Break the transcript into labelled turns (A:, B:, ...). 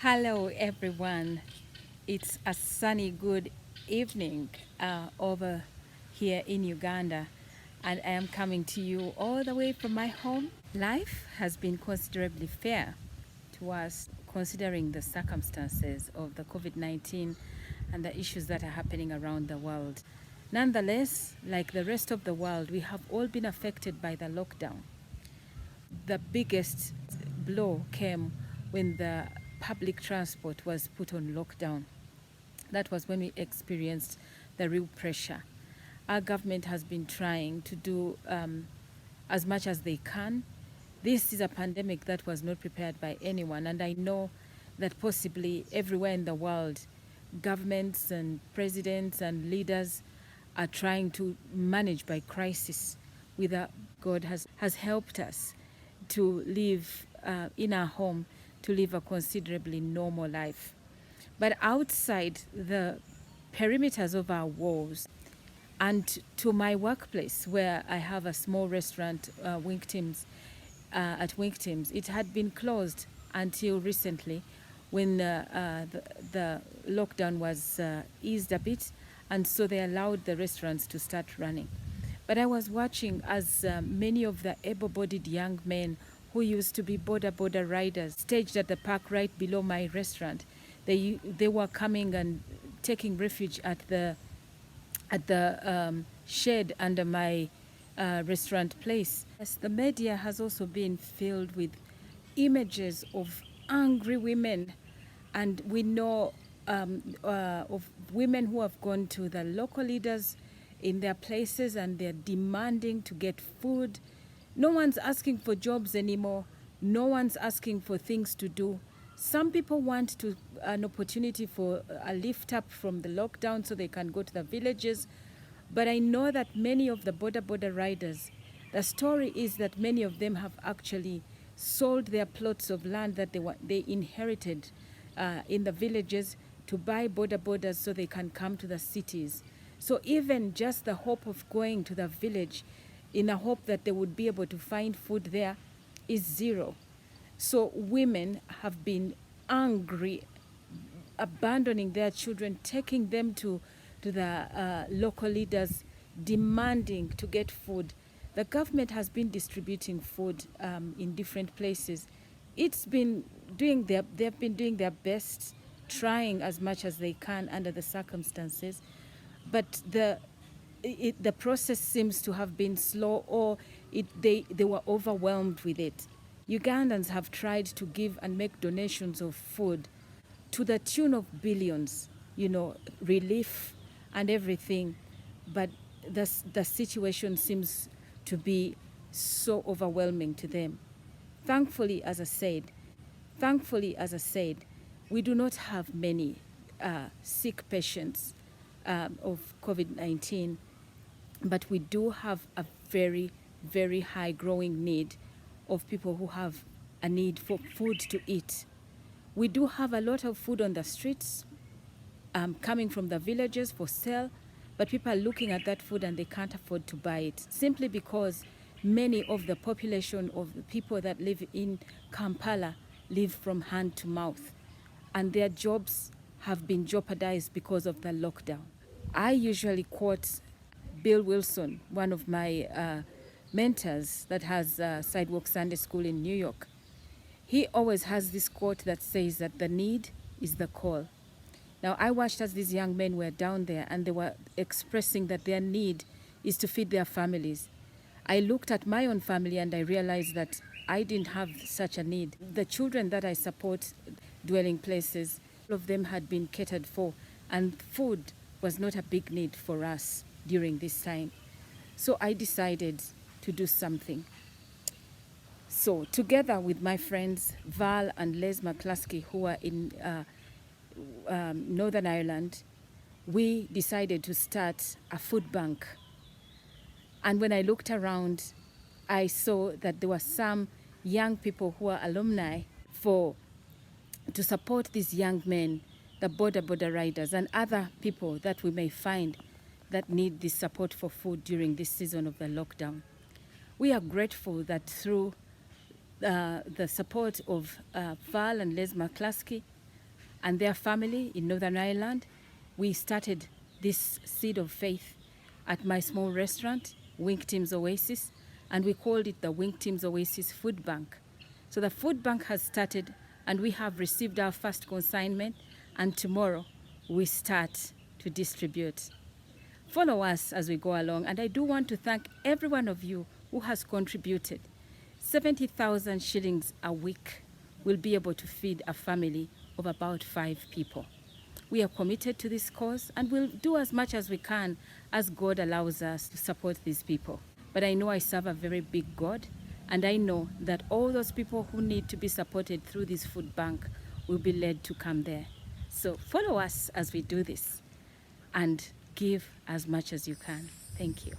A: Hello, everyone. It's a sunny, good evening over here in Uganda, and I am coming to you all the way from my home. Life has been considerably fair to us, considering the circumstances of the COVID-19 and the issues that are happening around the world. Nonetheless, like the rest of the world, we have all been affected by the lockdown. The biggest blow came when the public transport was put on lockdown. That was when we experienced the real pressure. Our government has been trying to do as much as they can. This is a pandemic that was not prepared by anyone, and I know that possibly everywhere in the world, governments and presidents and leaders are trying to manage by crisis. Without God has helped us to live in our home, to live a considerably normal life. But outside the perimeters of our walls and to my workplace, where I have a small restaurant, Winktims, at Winktims, it had been closed until recently when the lockdown was eased a bit, and so they allowed the restaurants to start running. But I was watching as many of the able-bodied young men who used to be border riders staged at the park right below my restaurant. They were coming and taking refuge at the shed under my restaurant place. Yes, the media has also been filled with images of angry women, and we know of women who have gone to the local leaders in their places and they're demanding to get food. No one's asking for jobs anymore. No one's asking for things to do. Some people want an opportunity for a lift up from the lockdown so they can go to the villages. But I know that many of the border riders, the story is that many of them have actually sold their plots of land that they inherited in the villages to buy borders so they can come to the cities. So even just the hope of going to the village in a hope that they would be able to find food there is zero. So women have been angry, abandoning their children, taking them to the local leaders, demanding to get food. The government has been distributing food in different places. They've been doing their best, trying as much as they can under the circumstances, but the process seems to have been slow, or they were overwhelmed with it. Ugandans have tried to give and make donations of food to the tune of billions, relief and everything, but the situation seems to be so overwhelming to them. Thankfully, as I said, we do not have many sick patients of COVID-19, but we do have a very, very high growing need of people who have a need for food to eat. We do have a lot of food on the streets coming from the villages for sale, but people are looking at that food and they can't afford to buy it simply because many of the population of the people that live in Kampala live from hand to mouth, and their jobs have been jeopardized because of the lockdown. I usually quote Bill Wilson, one of my mentors that has Sidewalk Sunday School in New York. He always has this quote that says that the need is the call. Now, I watched as these young men were down there and they were expressing that their need is to feed their families. I looked at my own family and I realized that I didn't have such a need. The children that I support, dwelling places, all of them had been catered for, and food was not a big need for us during this time. So I decided to do something. So together with my friends Val and Les McCluskey, who are in Northern Ireland, we decided to start a food bank. And when I looked around, I saw that there were some young people who are alumni to support these young men, the border riders, and other people that we may find that need this support for food during this season of the lockdown. We are grateful that through the support of Val and Les McCluskey, and their family in Northern Ireland. We started this seed of faith at my small restaurant, Winktims Oasis, and we called it the Winktims Oasis Food Bank. So the food bank has started, and we have received our first consignment, and tomorrow we start to distribute. Follow us as we go along, and I do want to thank every one of you who has contributed. 70,000 shillings a week will be able to feed a family of about 5 people. We are committed to this cause, and we'll do as much as we can as God allows us to support these people. But I know I serve a very big God, and I know that all those people who need to be supported through this food bank will be led to come there. So follow us as we do this, and give as much as you can. Thank you.